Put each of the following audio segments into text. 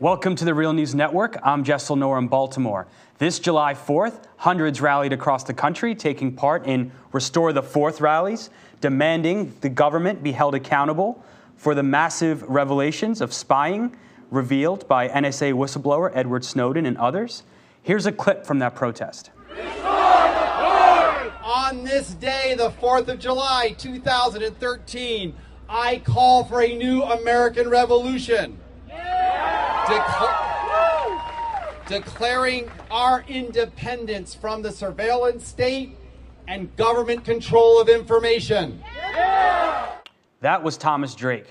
Welcome to the Real News Network. I'm Jessel Noor in Baltimore. This July 4th, hundreds rallied across the country, taking part in Restore the Fourth rallies, demanding the government be held accountable for the massive revelations of spying revealed by NSA whistleblower Edward Snowden and others. Here's a clip from that protest. On this day, the 4th of July, 2013, I call for a new American revolution. Declaring our independence from the surveillance state and government control of information. That was Thomas Drake.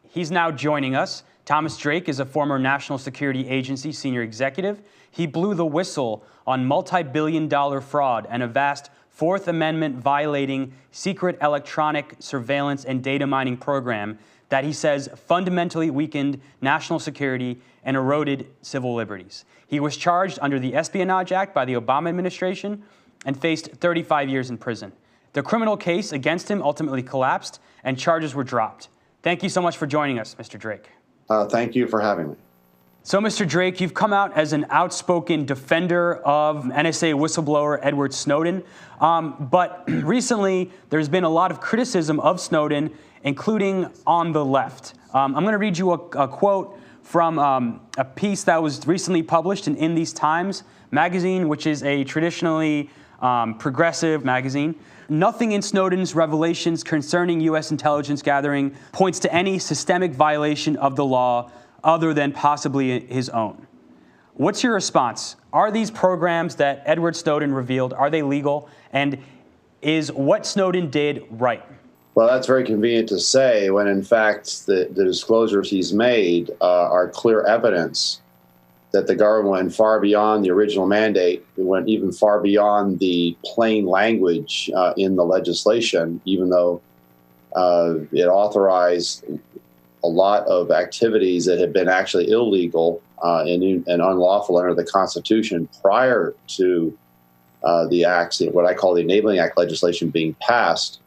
He's now joining us. Thomas Drake is a former National Security Agency senior executive. He blew the whistle on multi-billion-dollar fraud and a vast Fourth Amendment violating secret electronic surveillance and data mining program that he says fundamentally weakened national security and eroded civil liberties. He was charged under the Espionage Act by the Obama administration and faced 35 years in prison. The criminal case against him ultimately collapsed and charges were dropped. Thank you so much for joining us, Mr. Drake. Thank you for having me. So, Mr. Drake, you've come out as an outspoken defender of NSA whistleblower Edward Snowden. But recently, there's been a lot of criticism of Snowden, including on the left. I'm going to read you a quote from a piece that was recently published in These Times magazine, which is a traditionally progressive magazine. Nothing in Snowden's revelations concerning U.S. intelligence gathering points to any systemic violation of the law other than possibly his own. What's your response? Are these programs that Edward Snowden revealed, are they legal? And is what Snowden did right? Well, that's very convenient to say when, in fact, the disclosures he's made are clear evidence that the government went far beyond the original mandate. It went even far beyond the plain language in the legislation, even though it authorized a lot of activities that had been actually illegal and unlawful under the Constitution prior to the acts, what I call the Enabling Act legislation being passed.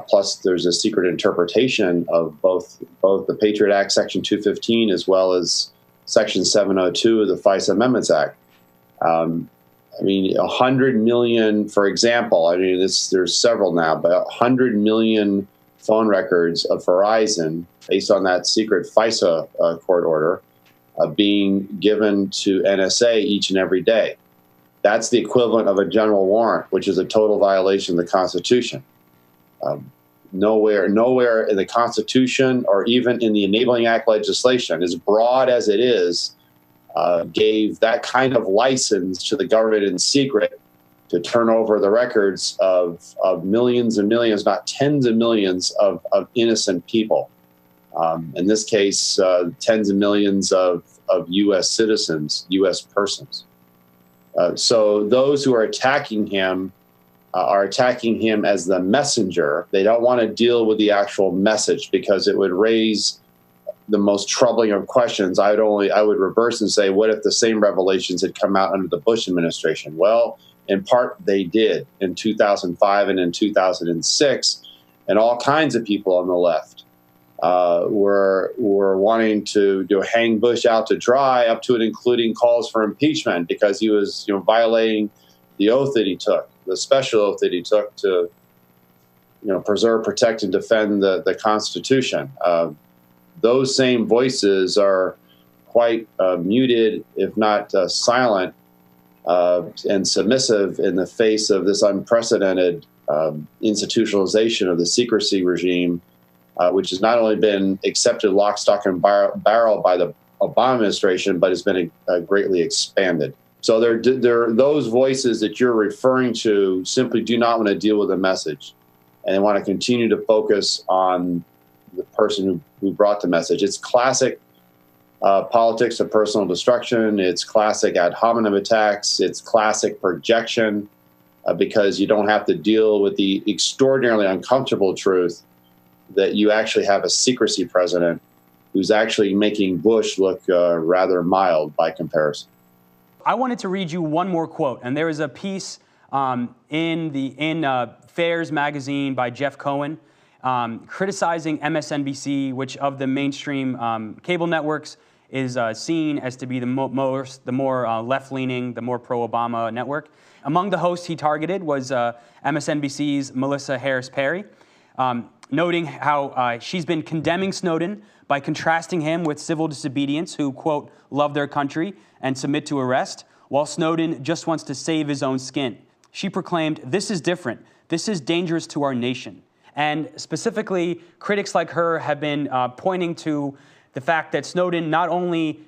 Plus, there's a secret interpretation of both the Patriot Act, Section 215, as well as Section 702 of the FISA Amendments Act. 100 million, for example, there's several now, but 100 million phone records of Verizon, based on that secret FISA court order, being given to NSA each and every day. That's the equivalent of a general warrant, which is a total violation of the Constitution. Nowhere in the Constitution or even in the Enabling Act legislation, as broad as it is, gave that kind of license to the government in secret to turn over the records of millions and millions, not tens of millions of innocent people. In this case, tens of millions of U.S. citizens, U.S. persons. So those who are attacking him as the messenger. They don't want to deal with the actual message because it would raise the most troubling of questions. I would reverse and say, what if the same revelations had come out under the Bush administration? Well, in part, they did in 2005 and in 2006, and all kinds of people on the left were wanting to hang Bush out to dry, up to and including calls for impeachment because he was violating the oath that he took, the special oath that he took to preserve, protect, and defend the Constitution. Those same voices are quite muted, if not silent, and submissive in the face of this unprecedented institutionalization of the secrecy regime, which has not only been accepted lock, stock, and barrel by the Obama administration, but has been greatly expanded. So there those voices that you're referring to simply do not want to deal with the message, and they want to continue to focus on the person who brought the message. It's classic politics of personal destruction. It's classic ad hominem attacks. It's classic projection because you don't have to deal with the extraordinarily uncomfortable truth that you actually have a secrecy president who's actually making Bush look rather mild by comparison. I wanted to read you one more quote, and there is a piece in Fairs magazine by Jeff Cohen criticizing MSNBC, which of the mainstream cable networks is seen as to be the more left-leaning, the more pro-Obama network. Among the hosts he targeted was MSNBC's Melissa Harris Perry, noting how she's been condemning Snowden by contrasting him with civil disobedience who, quote, love their country and submit to arrest, while Snowden just wants to save his own skin. She proclaimed, "This is different. This is dangerous to our nation." And specifically, critics like her have been pointing to the fact that Snowden not only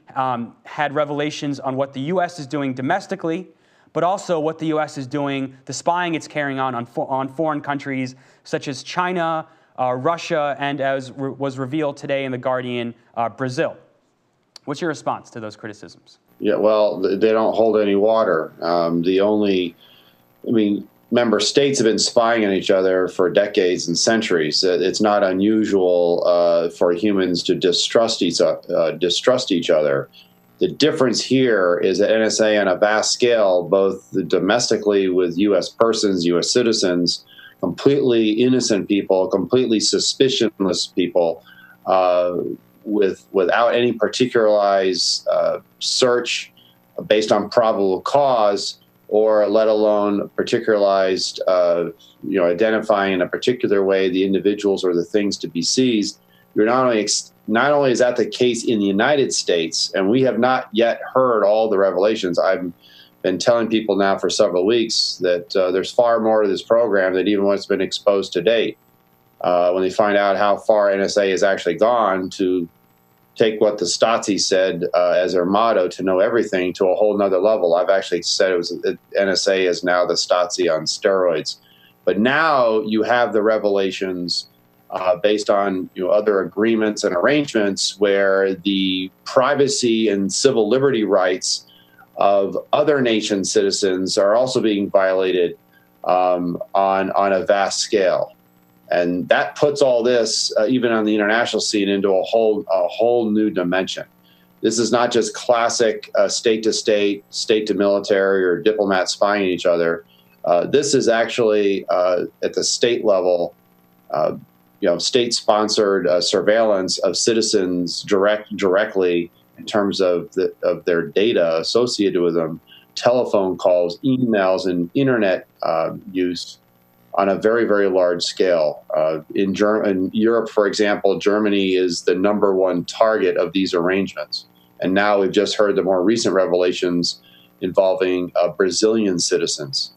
had revelations on what the U.S. is doing domestically, but also what the U.S. is doing, the spying it's carrying on foreign countries such as China, Russia, and as was revealed today in The Guardian, Brazil. What's your response to those criticisms? Yeah, well, they don't hold any water. Member states have been spying on each other for decades and centuries. It's not unusual for humans to distrust each other. The difference here is that NSA on a vast scale, both domestically with U.S. persons, U.S. citizens, completely innocent people, completely suspicionless people, without any particularized search based on probable cause, or let alone particularized, identifying in a particular way the individuals or the things to be seized. You're not only is that the case in the United States, and we have not yet heard all the revelations. I've been telling people now for several weeks that there's far more to this program than even what's been exposed to date. When they find out how far NSA has actually gone to take what the Stasi said as their motto, to know everything, to a whole nother level. I've actually said NSA is now the Stasi on steroids. But now you have the revelations based on other agreements and arrangements where the privacy and civil liberty rights of other nation citizens are also being violated on a vast scale. And that puts all this, even on the international scene, into a whole new dimension. This is not just classic state to state, state to military, or diplomats spying each other. This is actually at the state level, state-sponsored surveillance of citizens directly in terms of their data associated with them, telephone calls, emails, and internet use on a very, very large scale. In Europe, for example, Germany is the #1 target of these arrangements. And now we've just heard the more recent revelations involving Brazilian citizens.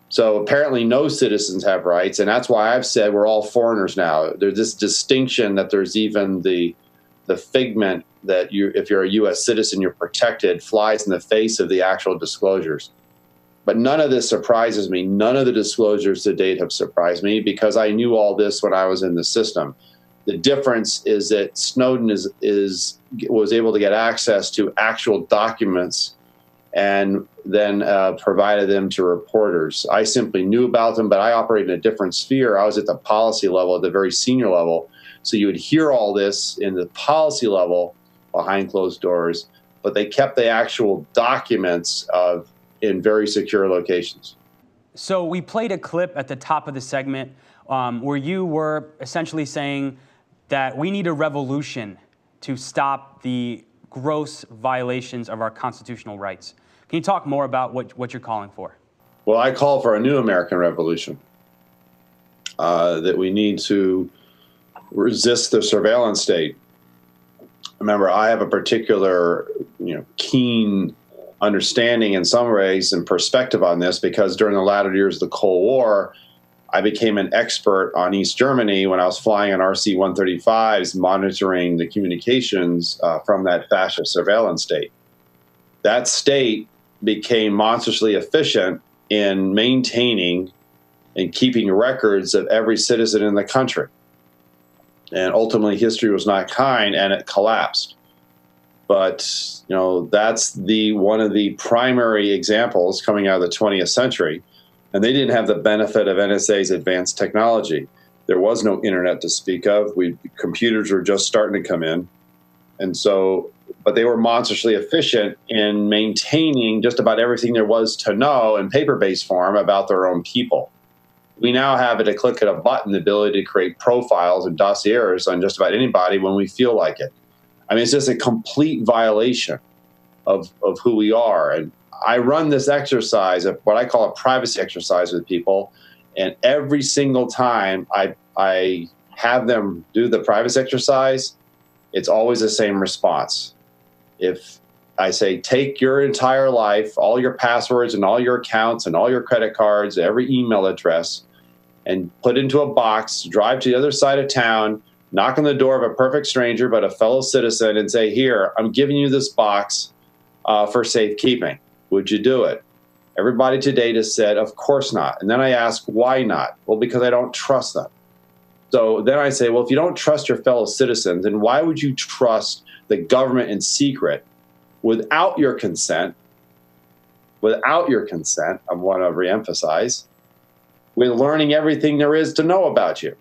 So apparently no citizens have rights, and that's why I've said we're all foreigners now. There's this distinction that there's even the figment that if you're a U.S. citizen, you're protected, flies in the face of the actual disclosures. But none of this surprises me. None of the disclosures to date have surprised me because I knew all this when I was in the system. The difference is that Snowden was able to get access to actual documents and then provided them to reporters. I simply knew about them, but I operated in a different sphere. I was at the policy level, at the very senior level. So you would hear all this in the policy level behind closed doors, but they kept the actual documents in very secure locations. So we played a clip at the top of the segment where you were essentially saying that we need a revolution to stop the gross violations of our constitutional rights. Can you talk more about what you're calling for? Well, I call for a new American revolution, that we need to resist the surveillance state. Remember, I have a particular, keen understanding in some ways and perspective on this because during the latter years of the Cold War, I became an expert on East Germany when I was flying on RC-135s, monitoring the communications from that fascist surveillance state. That state became monstrously efficient in maintaining and keeping records of every citizen in the country. And ultimately, history was not kind, and it collapsed. But that's one of the primary examples coming out of the 20th century. And they didn't have the benefit of NSA's advanced technology. There was no internet to speak of. Computers were just starting to come in. And so, but they were monstrously efficient in maintaining just about everything there was to know in paper-based form about their own people. We now have, at a click of a button, the ability to create profiles and dossiers on just about anybody when we feel like it. I mean, it's just a complete violation of who we are. And I run this exercise, of what I call a privacy exercise with people. And every single time I have them do the privacy exercise, it's always the same response. If I say, take your entire life, all your passwords and all your accounts and all your credit cards, every email address, and put into a box, drive to the other side of town, knock on the door of a perfect stranger but a fellow citizen and say, here, I'm giving you this box for safekeeping. Would you do it? Everybody to date has said, of course not. And then I ask, why not? Well, because I don't trust them. So then I say, well, if you don't trust your fellow citizens, then why would you trust the government in secret without your consent? Without your consent, I want to reemphasize, with learning everything there is to know about you.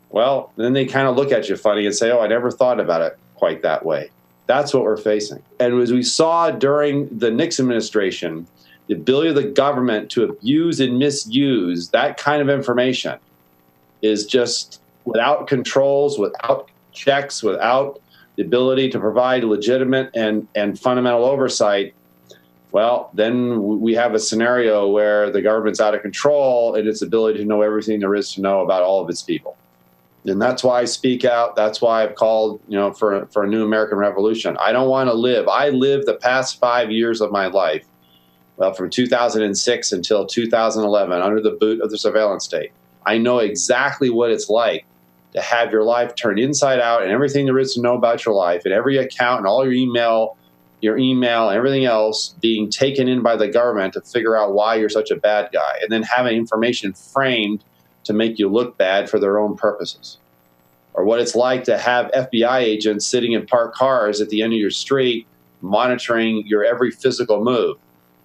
Well, then they kind of look at you funny and say, oh, I never thought about it quite that way. That's what we're facing. And as we saw during the Nixon administration, the ability of the government to abuse and misuse that kind of information is just without controls, without checks, without the ability to provide legitimate and fundamental oversight. Well, then we have a scenario where the government's out of control in its ability to know everything there is to know about all of its people. And that's why I speak out. That's why I've called, for a new American revolution. I don't want to live. I lived the past 5 years of my life, well, from 2006 until 2011, under the boot of the surveillance state. I know exactly what it's like to have your life turned inside out and everything there is to know about your life and every account and all your email, and everything else being taken in by the government to figure out why you're such a bad guy, and then having information framed to make you look bad for their own purposes. Or what it's like to have FBI agents sitting in parked cars at the end of your street monitoring your every physical move.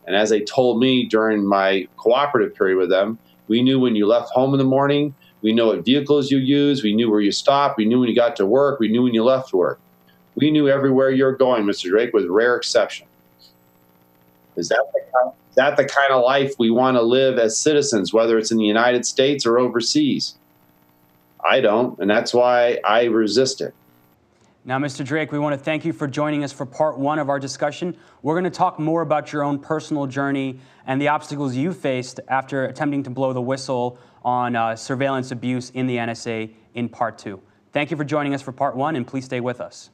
And as they told me during my cooperative period with them, we knew when you left home in the morning, we knew what vehicles you used, we knew where you stopped, we knew when you got to work, we knew when you left work. We knew everywhere you're going, Mr. Drake, with rare exception. Is that the kind of life we want to live as citizens, whether it's in the United States or overseas? I don't, and that's why I resist it. Now, Mr. Drake, we want to thank you for joining us for part one of our discussion. We're going to talk more about your own personal journey and the obstacles you faced after attempting to blow the whistle on surveillance abuse in the NSA in part two. Thank you for joining us for part one, and please stay with us.